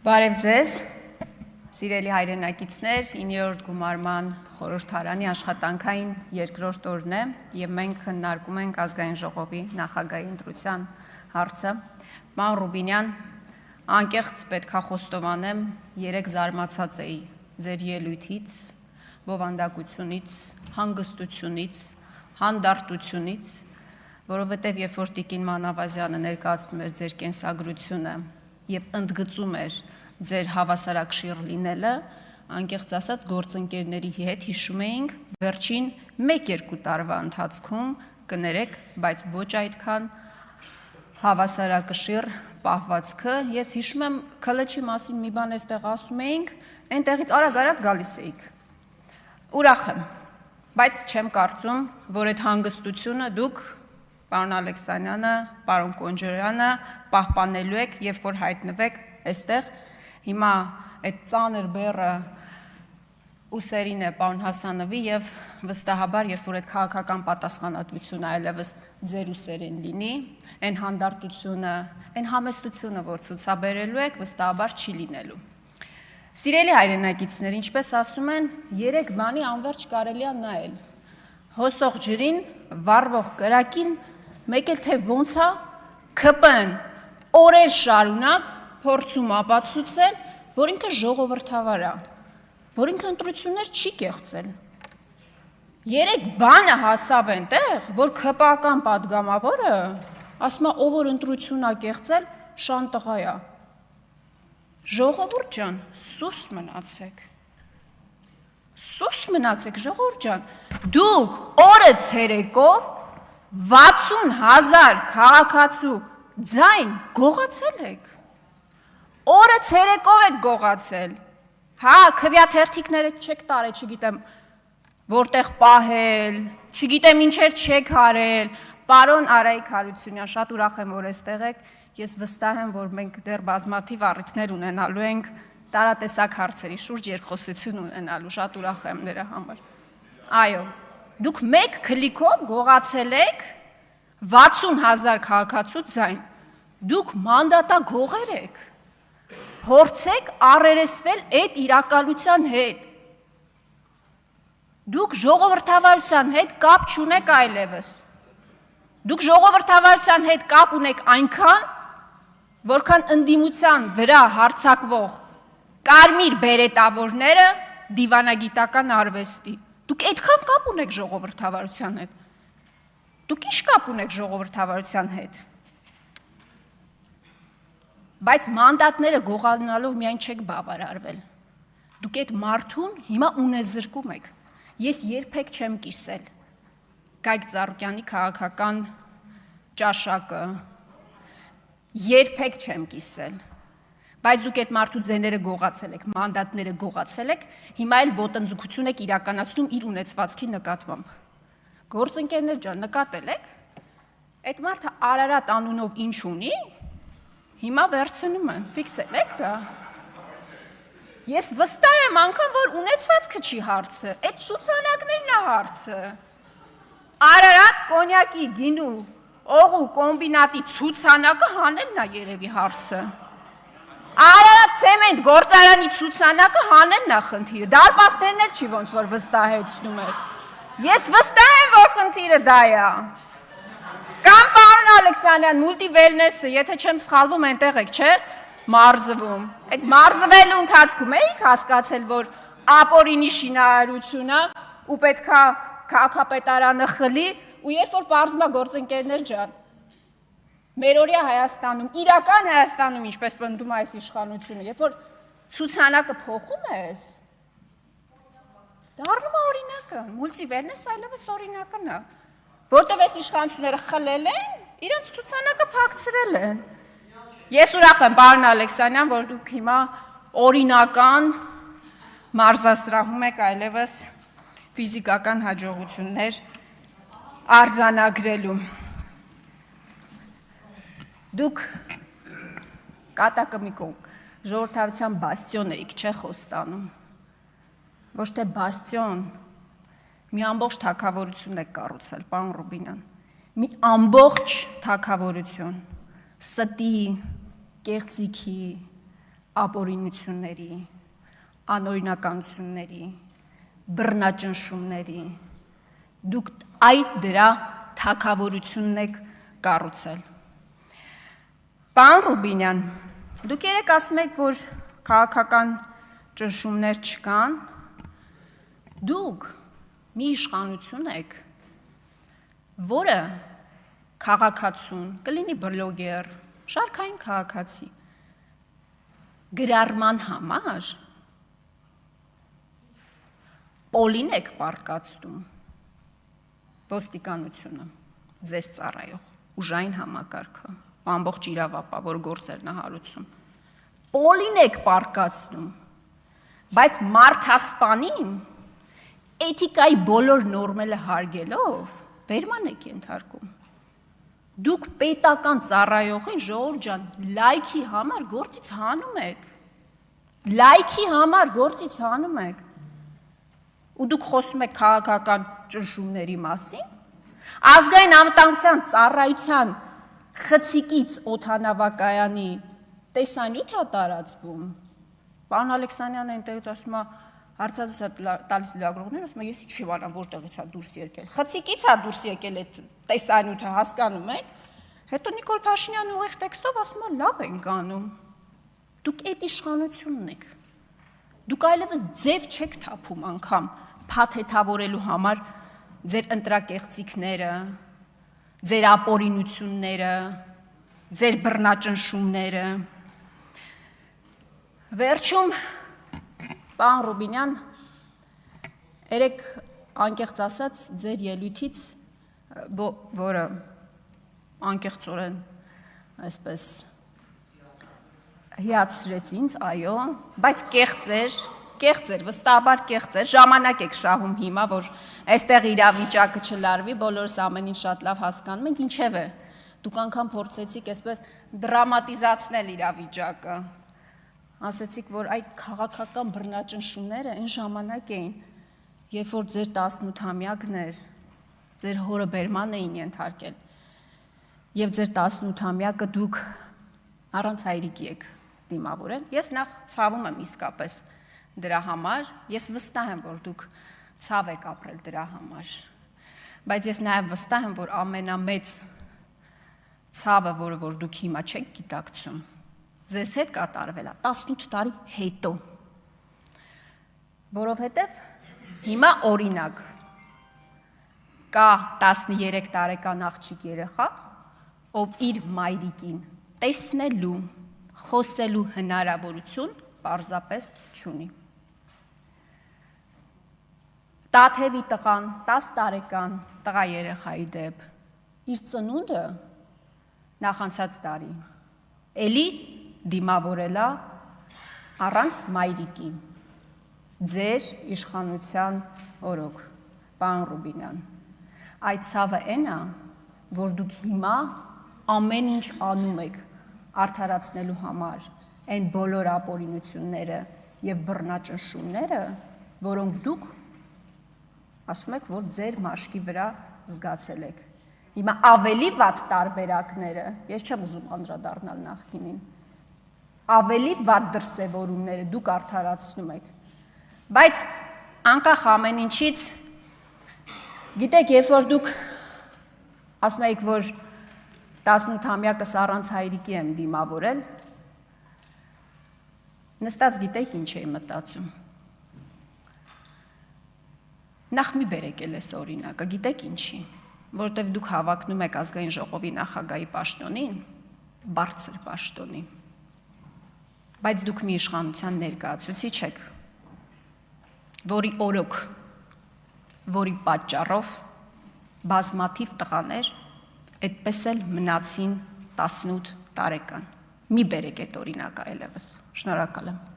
Բարև ձեզ, սիրելի հայրենակիցներ, 9-րդ գումարման խորհրդարանի աշխատանքային երկրորդ օրն է և մենք քննարկում ենք ազգային ժողովի նախագահի ընտրության հարցը։ Պարոն Ռուբինյան, անկեղծ պետք է խոստովանեմ, երեկ զարմացած էի ձեր ելույթից, բովանդակությունից, հանգստությունից, հանդարտությունից, որովհետև երբ որ Տիկին Մանավազյանը ներկայացնում էր ձեր կենսագրությունը և ընդգծում էր ձեր հավասարակշիռ լինելը, անկեղծ ասած գործընկերների հետ հիշում էինք վերջին 1-2 տարվա ընթացքում, կներեք, բայց ոչ այդքան հավասարակշիռ պահվածքը, ես հիշում եմ քլեչի մասին մի բան էստեղ ասում էինք, այնտեղից արագ գալիս էիք, ուրախ եմ, բայց չեմ կարծում, որ այդ հանգստությունը դուք պարոն Ալեքսանյանը, պարոն Կոնջարյանը պահպանելու եք, երբ որ հայտնվեք այստեղ, հիմա այդ ծանր բեռը ուսերին է պարոն Հասանովի և վստահաբար, երբ որ այդ քաղաքական պատասխանատվությունը այլևս ձեր ուսերին լինի, այն հանդարտությունը, այն համեստությունը, որ ցուցաբերելու եք, վստահաբար չի լինելու։ Սիրելի հայրենակիցներ, ինչպես ասում են, 3 բանի անվերջ կարելի է նայել։ Հոսող ջրին, վառվող կրակին, մեկ էլ թե ոնց է ԿՊ-ն օրեր շարունակ փորձում ապացուցել, որ ինքը ժողովրդավար է, որ ինքը ընտրություններ չի կեղծել։ 3 բանը հասավ այնտեղ, որ ԿՊ-ական պատգամավորը ասում է, ով որ ընտրություն է կեղծել, շանտղա է։ Ժողովուրդ ջան, սուս մնացեք։ Սուս մնացեք, ժողովուրդ ջան, դուք օրը ցերեկով 60,000 քաղաքացու ձայն գողացել եք։ Օրը ցերեկով եք գողացել։ Հա, քվյաթերթիկները չեք տարել, չգիտեմ, որտեղ պահել, չգիտեմ ինչեր չեք արել։ Պարոն Արայիկ Հարությունյան, շատ ուրախ եմ, որ այստեղ եք։ Ես վստահ եմ, որ մենք դեռ բազմաթիվ առիթներ ունենալու ենք տարատեսակ հարցերի շուրջ երկխոսություն ունենալու, շատ ուրախ եմ նրա համար։ Այո, դուք մեկ քլիկով գողացել եք 60,000 քաղաքացու ձայն, դուք մանդատագողեր եք, փորձեք առերեսվել այդ իրականության հետ, դուք ժողովրդավարության հետ կապ չունեք այլևս, դուք ժողովրդավարության հետ կապ ունեք այնքան, որքան ընդդիմության վրա հարձակվող կարմիր բերետավորները դիվանագիտական արվեստի, դուք այդքան կապ ունեք ժողովրդավարության հետ, դուք ինչ կապ ունեք ժողովրդավարության հետ, բայց մանդատները գողանալով միայն չեք բավարարվել, դուք այդ մարդուն հիմա ունեզրկում եք, ես երբեք չեմ կիսել Գայք Ծառուկյանի քաղաքական ճաշակը, երբեք չեմ կիսել, բայց դուք այդ մարդու ձեները գողացել եք, մանդատները գողացել եք, հիմա էլ ոտնձգություն եք իրականացնում իր ունեցվածքի նկատմամբ։ Գործընկերներ ջան, նկատել եք, այդ մարդը Արարատ անունով ինչ ունի, հիմա վերցնում են, ֆիքսել եք դա։ Ես վստահ եմ անգամ, որ ունեցվածքը չի հարցը, այդ ցուցանակներն է հարցը։ Արարատ կոնյակի գինու օղու կոմբինատի ցուցանակը հանելն է երևի հարցը։ Արարատ ցեմենտ գործարանի ցուցանակը հանելն է խնդիրը, դարպասներն էլ չի ոնց որ վստահեցնում եք։ Ես վստահ եմ, որ խնդիրը դա է։ Կամ պարոն Ալեքսանյան, մուլտիվելնեսը, եթե չեմ սխալվում, այնտեղ եք, չէ՞, մարզվում։ Այդ մարզվելու ընթացքում էիք հասկացել, որ ապօրինի շինարարությունը ու պետքա քաղաքապետարանը խլի, ու երբ որ պարզվում է գործընկերներ ջան, մերօրյա Հայաստանում, իրական Հայաստանում, ինչպես պնդում է այս իշխանությունը, երբ որ ցուցանակը փոխում ես, դառնում է օրինակը, մուլտիվելնես այլևս օրինակն է, որտեղ այս իշխանությունները խլել են, իրենց ցուցանակը փակցրել են։ Ես ուրախ եմ, պարոն Ալեքսանյան, որ դուք հիմա օրինական մարզասրահում եք այլևս ֆիզիկական հաջողություններ արձանագրելու։ Դուք կատակը մի կողմ, ժողովրդավարության բաստիոն էիք, չէ խոստանում, ոչ թե բաստիոն, մի ամբողջ թագավորություն եք կառուցել, պարոն Ռուբինյան, մի ամբողջ թագավորություն, ստի, կեղծիքի, ապօրինությունների, անօրինականությունների, բռնաճնշումների, դուք այդ դրա թագավորությունն եք կառուցել։ Պարոն Ռուբինյան, դուք երեք ասում եք, որ քաղաքական ճնշումներ չկան, դուք մի իշխանություն եք, որը քաղաքացուն, կլինի բլոգեր, շարքային քաղաքացի, գրառման համար պոլին եք պարկացնում ոստիկանությունը, ձեզ ծառայող, ուժային համակարգը, ամբողջ իրավապահ, որ գործերն է հարուցում, պոլին եք պարկացնում, բայց մարդասպանին էթիկայի բոլոր նորմերը հարգելով բերման եք ենթարկում։ Դուք պետական ծառայողին, ժողովուրդ ջան, լայքի համար գործից հանում եք, լայքի համար գործից հանում եք, ու դուք խոսում եք քաղաքական ճնշումների մասին, ազգային անվտանգության ծառայության խցիկից օդանավակայանի տեսանյութ է տարածվում, պարոն Ալեքսանյանը այնտեղից ասում է, հարցազրույց է տալիս լրագրողներին, ասում է, ես ինչ չիմանամ որտեղից է դուրս եկել, խցիկից է դուրս եկել այդ տեսանյութը, հասկանում եք, հետո Նիկոլ Փաշինյանը ուղիղ տեքստով ասում է, լավ ենք անում, դուք այդ իշխանությունն եք, դուք այլևս ձև չեք թափում անգամ փաթեթավորելու համար ձեր ընտրակեղծիքները, ձեր ապօրինությունները, ձեր բռնաճնշումները։ Վերջում, պարոն Ռուբինյան, երեք անկեղծ ասած ձեր ելույթից, որը անկեղծորեն այսպես հիացրեց ինձ, այո, բայց կեղծ էր, վստահաբար կեղծ էր, ժամանակ եք շահում հիմա, որ այստեղ իրավիճակը չլարվի, բոլորս ամեն ինչ շատ լավ հասկանում ենք, ինչև է, դուք անգամ փորձեցիք այսպես դրամատիզացնել իրավիճակը, ասեցիք, որ այդ քաղաքական բռնաճնշումները այն ժամանակ էին, երբ որ ձեր 18-ամյակն էր, ձեր հորը բերման էին ենթարկել, եւ ձեր 18-ամյակը դուք առանց հայրիկի եք դիմավորել, ես նախ ցավում եմ իսկապես դրա համար, ես վստահ եմ, որ դուք ցավ եք ապրել դրա համար, բայց ես նաև վստահ եմ, որ ամենամեծ ցավը, որը որ դուք հիմա չեք գիտակցում, ձեզ հետ կատարվել է 18 տարի հետո, որովհետև հիմա օրինակ կա 13 տարեկան աղջիկ երեխա, ով իր մայրիկին տեսնելու, խոսելու հնարավորություն պարզապես չունի։ Տաթևի տղան, 10 տարեկան տղա երեխայի դեպ, իր ծնունդը նախանցած տարի, էլի դիմավորելա առանց մայրիկի, ձեր իշխանության օրոք, պարոն Ռուբինյան, այդ ցավը էն է, որ դուք հիմա ամեն ինչ անում եք արդարացնելու համար, այն բոլոր ապօրինությունները եւ բռնաճնշումները, որոնք դուք ասում եք, որ ձեր մաշկի վրա զգացել եք։ Հիմա ավելի վատ տարբերակները, ես չեմ ուզում անդրադառնալ նախկինին, ավելի վատ դրսևորումները դուք արդարացնում եք։ Բայց անկախ ամեն ինչից, գիտեք, երբ որ դուք ասում եք, որ 18-ամյակս առանց հայրիկի եմ դիմավորել, նստած գիտեք ինչ էի մտածում։ Նախ մի բերեք էլ այս օրինակը, գիտեք ինչի, որովհետև դուք հավակնում եք ազգային ժողովի նախագահի պաշտոնին, բարձր պաշտոնի, բայց դուք մի իշխանության ներկայացուցիչ եք, որի օրոք, որի պատճառով բազմաթիվ տղաներ այդպես էլ մնացին 18 տարեկան։ Մի բերեք այդ օրինակը այլևս։ Շնորհակալ եմ։